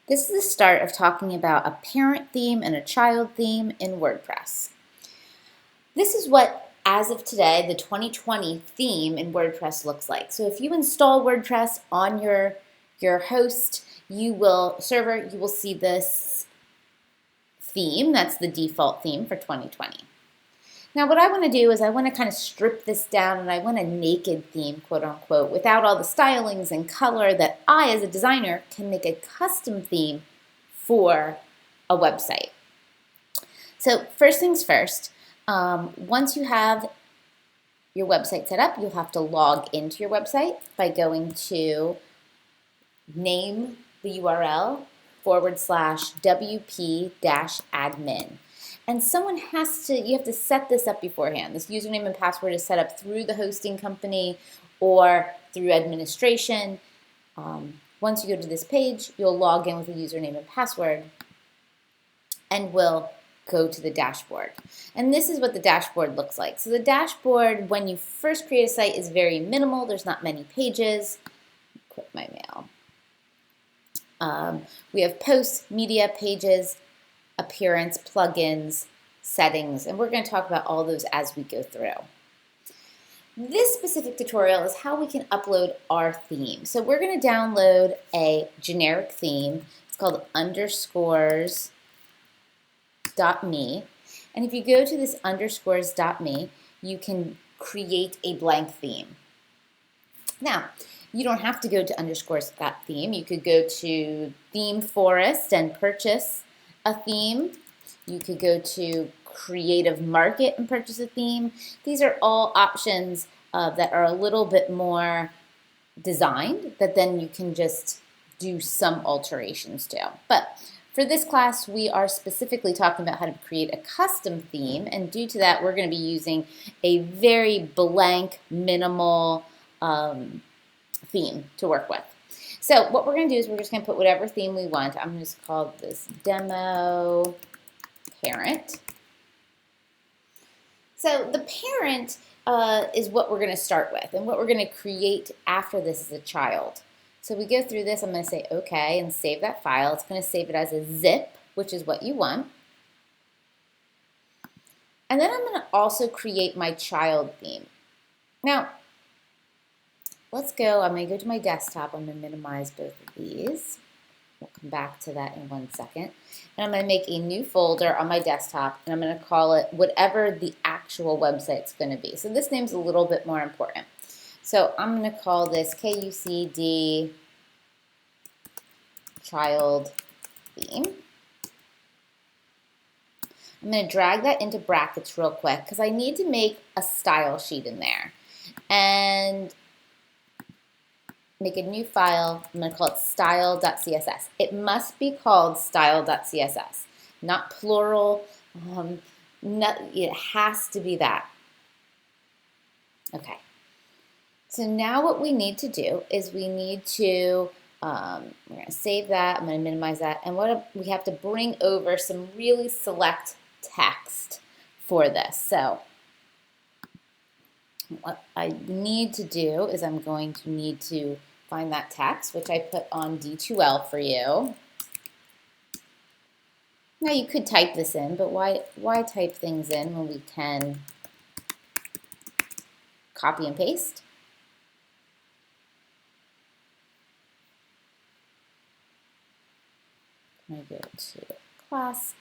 This is the start of talking about a parent theme and a child theme in WordPress. This is what, as of today, the 2020 theme in WordPress looks like. So if you install WordPress on your host, server, you will see this theme. That's the default theme for 2020. Now what I want to do is I want to kind of strip this down and I want a naked theme, quote unquote, without all the stylings and color that I, as a designer, can make a custom theme for a website. So first things first, once you have your website set up, you'll have to log into your website by going to name the URL /wp-admin. And you have to set this up beforehand. This username and password is set up through the hosting company or through administration. Once you go to this page, you'll log in with a username and password and we'll go to the dashboard. And this is what the dashboard looks like. So the dashboard, when you first create a site, is very minimal. There's not many pages. Quit my mail. We have posts, media, pages, appearance, plugins, settings, and we're going to talk about all those as we go through. This specific tutorial is how we can upload our theme. So we're going to download a generic theme. It's called underscores.me. And if you go to this underscores.me, you can create a blank theme. Now, you don't have to go to underscores.theme. You could go to Theme Forest and purchase a theme. You could go to Creative Market and purchase a theme. These are all options that are a little bit more designed that then you can just do some alterations to. But for this class, we are specifically talking about how to create a custom theme, and due to that, we're going to be using a very blank, minimal theme to work with. So what we're going to do is we're just going to put whatever theme we want. I'm going to just call this Demo Parent. So the parent is what we're going to start with, and what we're going to create after this is a child. So we go through this. I'm going to say OK and save that file. It's going to save it as a zip, which is what you want. And then I'm going to also create my child theme. Now, I'm going to go to my desktop. I'm going to minimize both of these. We'll come back to that in 1 second. And I'm going to make a new folder on my desktop, and I'm going to call it whatever the actual website's going to be. So this name's a little bit more important. So I'm going to call this KUCD Child Theme. I'm going to drag that into brackets real quick because I need to make a style sheet in there. And make a new file. I'm going to call it style.css. It must be called style.css, not plural. It has to be that. Okay. So now what we need to do is we need to, we're going to save that. I'm going to minimize that. And we have to bring over some really select text for this. So what I need to do is I'm going to need to find that text, which I put on D2L for you. Now you could type this in, but why type things in when we can copy and paste? I'm going to go to class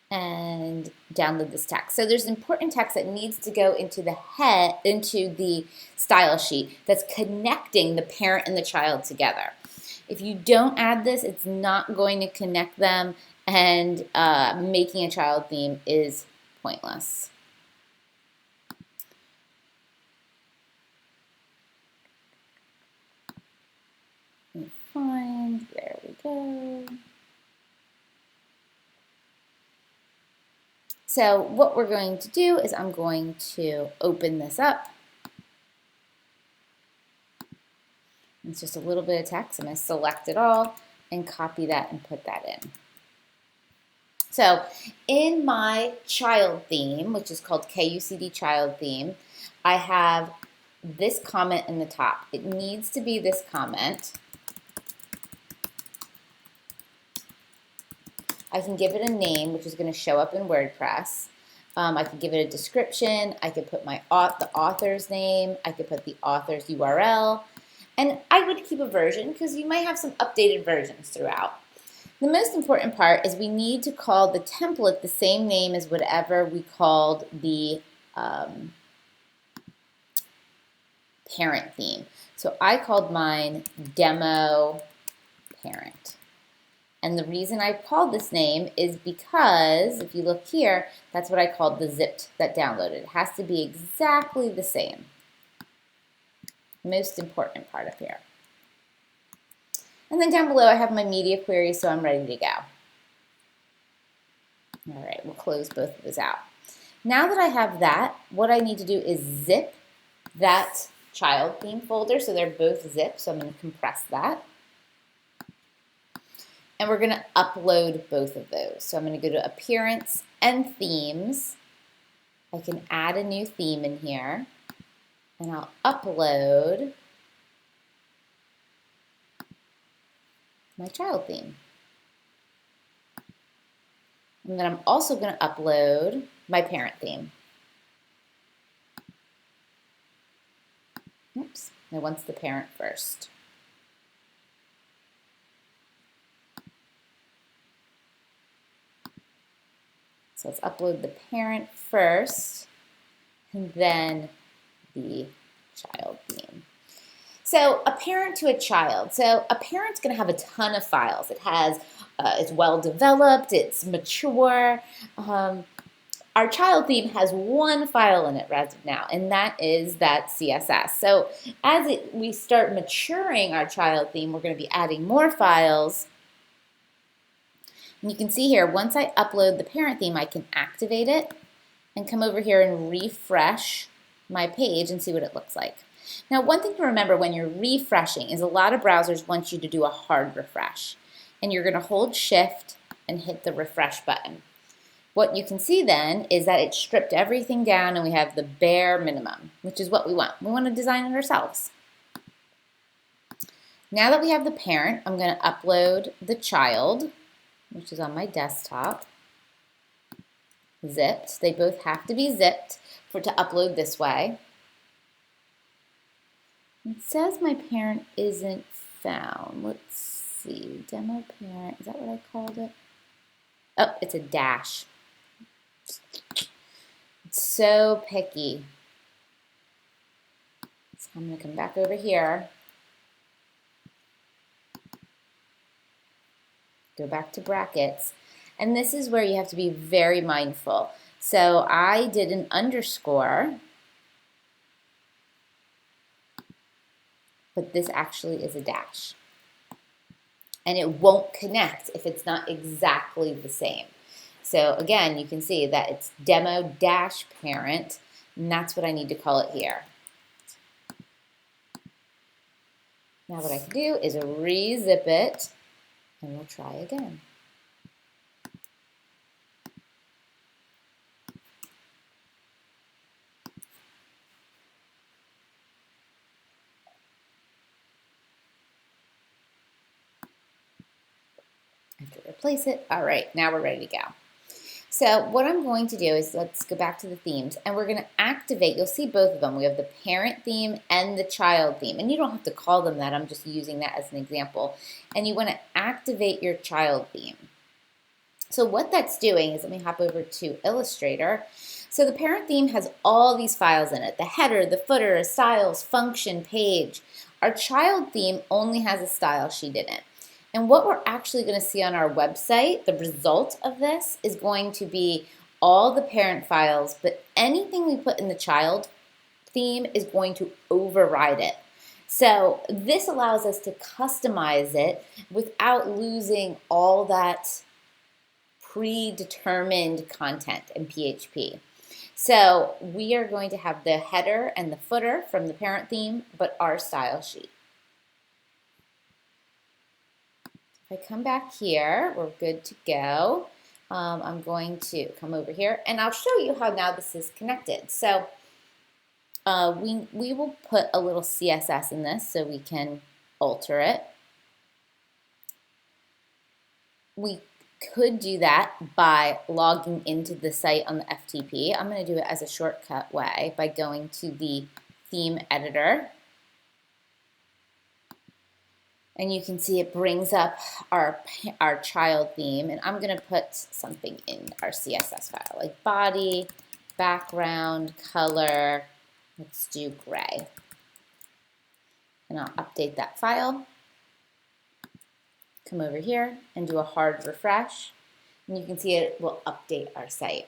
and download this text. So there's important text that needs to go into the style sheet that's connecting the parent and the child together. If you don't add this, it's not going to connect them, and making a child theme is pointless. There we go. So what we're going to do is I'm going to open this up. It's just a little bit of text. I'm going to select it all and copy that and put that in. So in my child theme, which is called KUCD Child Theme, I have this comment in the top. It needs to be this comment. I can give it a name, which is going to show up in WordPress. I could give it a description. I could put the author's name. I could put the author's URL. And I would keep a version because you might have some updated versions throughout. The most important part is we need to call the template the same name as whatever we called the parent theme. So I called mine Demo Parent. And the reason I called this name is because, if you look here, that's what I called the zipped that downloaded. It has to be exactly the same. Most important part up here. And then down below I have my media query, so I'm ready to go. All right, we'll close both of those out. Now that I have that, what I need to do is zip that child theme folder, so they're both zipped, so I'm going to compress that. And we're going to upload both of those. So I'm going to go to Appearance and Themes. I can add a new theme in here, and I'll upload my child theme. And then I'm also going to upload my parent theme. Oops, I want the parent first. So let's upload the parent first, and then the child theme. So a parent to a child. So a parent's going to have a ton of files. It has, it's well developed, it's mature. Our child theme has one file in it as of now, and that is that CSS. So as we start maturing our child theme, we're going to be adding more files. And you can see here, once I upload the parent theme, I can activate it and come over here and refresh my page and see what it looks like. Now, one thing to remember when you're refreshing is a lot of browsers want you to do a hard refresh. And you're going to hold Shift and hit the refresh button. What you can see then is that it stripped everything down and we have the bare minimum, which is what we want. We want to design it ourselves. Now that we have the parent, I'm going to upload the child, which is on my desktop, zipped. They both have to be zipped to upload this way. It says my parent isn't found. Let's see, demo parent, is that what I called it? Oh, it's a dash. It's so picky. So I'm going to come back over here. Go back to brackets. And this is where you have to be very mindful. So I did an underscore, but this actually is a dash. And it won't connect if it's not exactly the same. So again, you can see that it's demo dash parent, and that's what I need to call it here. Now what I can do is re-zip it, and we'll try again. I have to replace it. All right, now we're ready to go. So what I'm going to do is, let's go back to the themes, and we're going to activate, you'll see both of them. We have the parent theme and the child theme, and you don't have to call them that, I'm just using that as an example. And you want to activate your child theme. So what that's doing is, let me hop over to Illustrator. So the parent theme has all these files in it, the header, the footer, styles, function, page. Our child theme only has a style sheet in it. And what we're actually going to see on our website, the result of this is going to be all the parent files, but anything we put in the child theme is going to override it. So this allows us to customize it without losing all that predetermined content in PHP. So we are going to have the header and the footer from the parent theme, but our style sheet. If I come back here, we're good to go. I'm going to come over here, and I'll show you how now this is connected. So we will put a little CSS in this so we can alter it. We could do that by logging into the site on the FTP. I'm going to do it as a shortcut way by going to the theme editor. And you can see it brings up our child theme. And I'm going to put something in our CSS file, like body, background, color. Let's do gray. And I'll update that file. Come over here and do a hard refresh. And you can see it will update our site.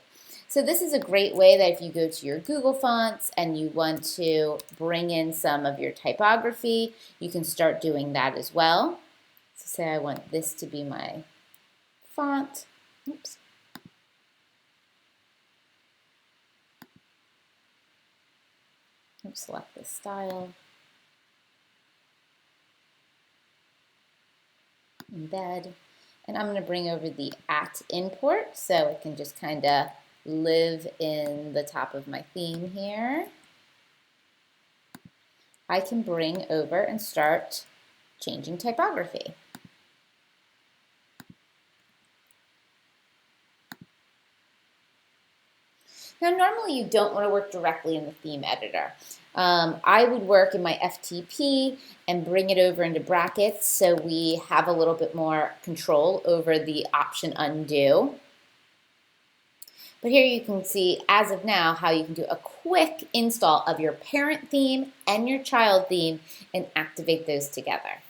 So this is a great way that if you go to your Google Fonts and you want to bring in some of your typography, you can start doing that as well. So say I want this to be my font. Oops. Select the style. Embed. And I'm going to bring over the @ import so it can just kind of live in the top of my theme here. I can bring over and start changing typography. Now, normally you don't want to work directly in the theme editor. I would work in my FTP and bring it over into brackets so we have a little bit more control over the option undo. But here you can see, as of now, how you can do a quick install of your parent theme and your child theme and activate those together.